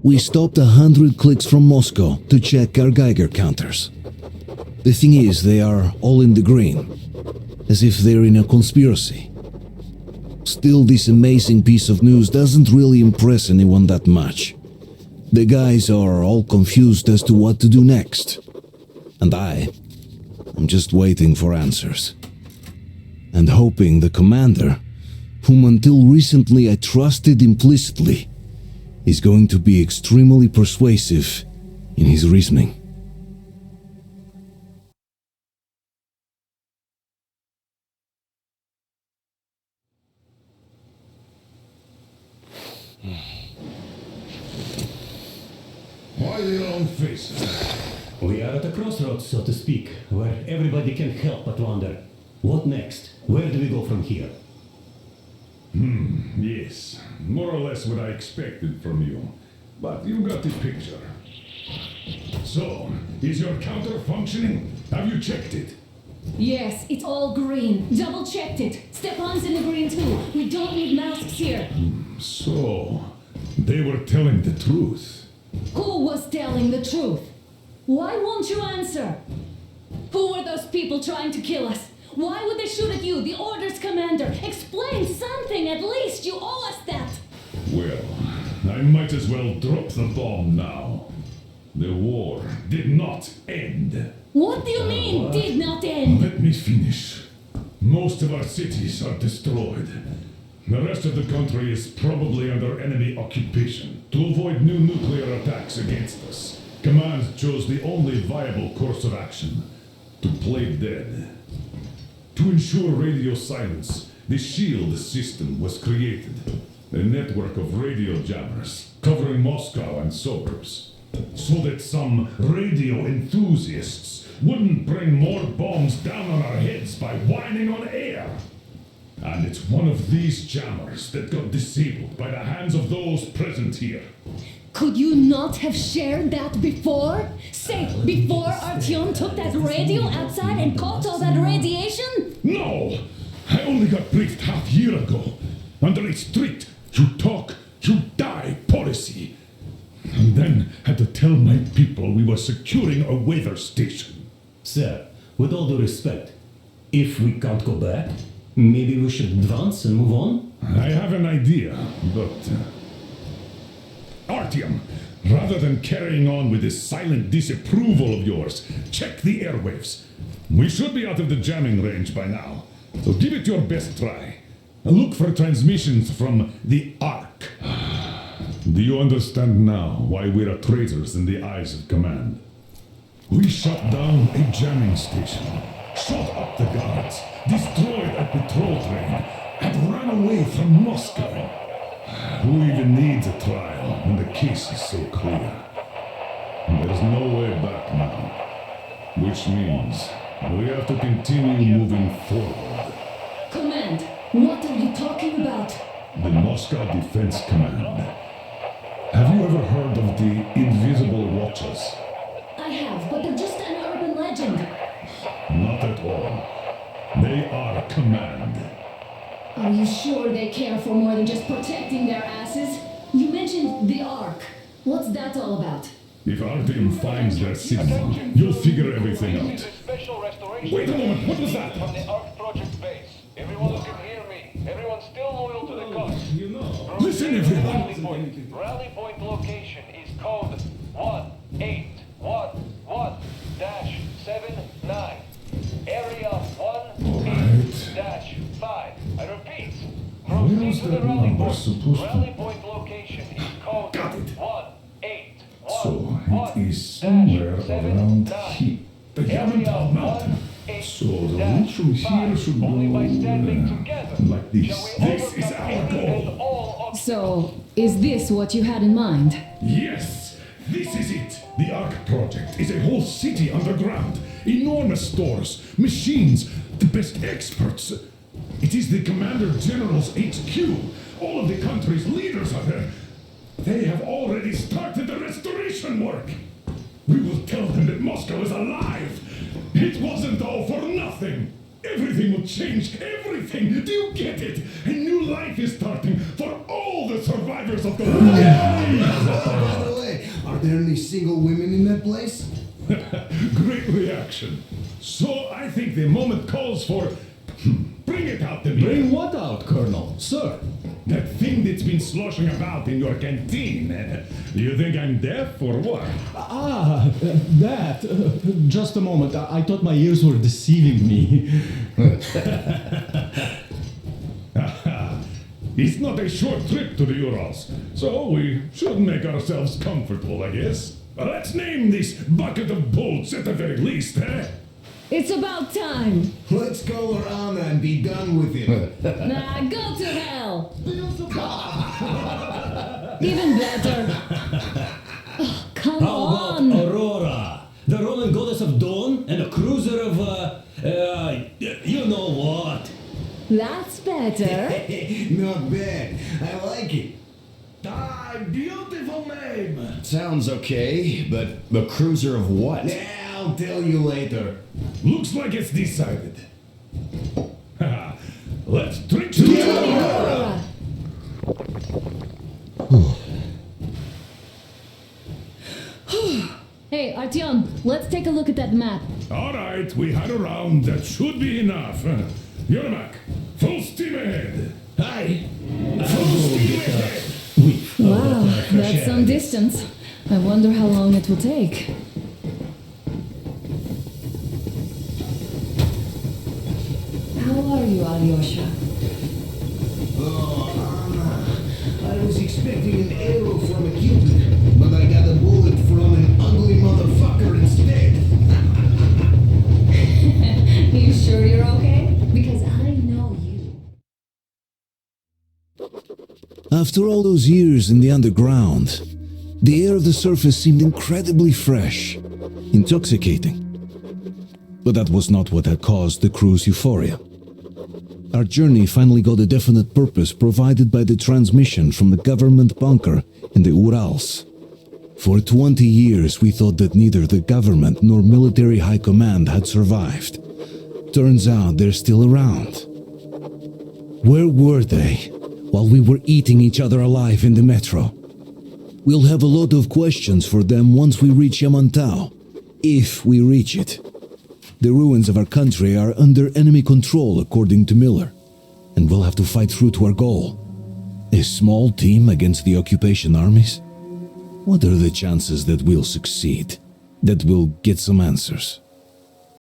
We stopped 100 clicks from Moscow to check our Geiger counters. The thing is, they are all in the green, as if they're in a conspiracy. Still, this amazing piece of news doesn't really impress anyone that much. The guys are all confused as to what to do next. And I'm just waiting for answers. And hoping the commander, whom until recently I trusted implicitly, is going to be extremely persuasive in his reasoning. Why the long faces? We are at a crossroads, so to speak, where everybody can help but wonder. What next? Where do we go from here? Yes. More or less what I expected from you. But you got the picture. So, is your counter functioning? Have you checked it? Yes, it's all green. Double checked it. Stepan's in the green too. We don't need masks here. So, they were telling the truth. Who was telling the truth? Why won't you answer? Who were those people trying to kill us? Why would they shoot at you, the Order's commander? Explain something, at least. You owe us that. Well, I might as well drop the bomb now. The war did not end. What do you mean, what? did not end? Let me finish. Most of our cities are destroyed. The rest of the country is probably under enemy occupation. To avoid new nuclear attacks against us, Command chose the only viable course of action: to play dead. To ensure radio silence, the SHIELD system was created. A network of radio jammers covering Moscow and suburbs. So that some radio enthusiasts wouldn't bring more bombs down on our heads by whining on air. And it's one of these jammers that got disabled by the hands of those present here. Could you not have shared that before? Say, before Artyom took that radio outside and caught all that radiation? No! I only got briefed half year ago, under a strict you talk, you die policy. And then had to tell my people we were securing a weather station. Sir, with all due respect, if we can't go back, maybe we should advance and move on? I have an idea, but... Artyom, rather than carrying on with this silent disapproval of yours, check the airwaves. We should be out of the jamming range by now, so give it your best try. Look for transmissions from the Ark. Do you understand now why we're traitors in the eyes of Command? We shut down a jamming station, shot up the guards, destroyed a patrol train, and ran away from Moscow. Who even needs a trial when the case is so clear? There's no way back now, which means we have to continue moving forward. Command, what are you talking about? The Moscow Defense Command. Have you ever heard of the Invisible Watchers? I have, but they're just an urban legend. Not at all. They are Command. Are you sure they care for more than just protecting their asses? You mentioned the Ark. What's that all about? If Artyom finds their signal, you'll figure everything out. Wait a moment, what was that? From the Ark project base. Everyone who can hear me. Everyone's still loyal to the cause. Listen, everyone! Rally point location is code 1811-79. Area 18-5. I repeat. Where's Proceed to that the rally number point. supposed to... Rally point location is code Got it. 1811-79. So, it is somewhere around here. The Yamantau mountain. So, the route from here should go... Only by standing together. like this. This is our goal. So, is this what you had in mind? Yes, this is it. The Ark project is a whole city underground. Enormous stores, machines, the best experts. It is the Commander General's HQ. All of the country's leaders are there. They have already started the restoration work. We will tell them that Moscow is alive. It wasn't all for nothing. Everything will change. Everything. Do you get it? A new life is starting for all the survivors of the war. By the way, are there any single women in that place? Great reaction. So I think the moment calls for... Bring it out to me. Bring what out, Colonel? Sir? That thing that's been sloshing about in your canteen. Do you think I'm deaf or what? That. Just a moment. I thought my ears were deceiving me. It's not a short trip to the Urals, so we should make ourselves comfortable, I guess. Let's name this bucket of bolts at the very least, eh? It's about time. Let's call Aurora and be done with it. Nah, go to hell. Even better. Oh, come How about on. Aurora, the Roman goddess of dawn and a cruiser of, you know what? That's better. Not bad. I like it. Beautiful name. Sounds okay, but a cruiser of what? I'll tell you later. Looks like it's decided. Let's drink to Aurora. Hey, Artyom, let's take a look at that map. All right, we had a round. That should be enough. Yermak, full steam ahead. Aye. Full steam ahead. Wow, that's some distance. I wonder how long it will take. How are you, Alyosha? Oh, Anna. I was expecting an arrow from a cupid, but I got a bullet from an ugly motherfucker instead. You sure you're okay? Because I know you. After all those years in the underground, the air of the surface seemed incredibly fresh, intoxicating. But that was not what had caused the crew's euphoria. Our journey finally got a definite purpose provided by the transmission from the government bunker in the Urals. For 20 years we thought that neither the government nor military high command had survived. Turns out they're still around. Where were they while we were eating each other alive in the metro? We'll have a lot of questions for them once we reach Yamantau, if we reach it. The ruins of our country are under enemy control, according to Miller, and we'll have to fight through to our goal. A small team against the occupation armies? What are the chances that we'll succeed, that we'll get some answers?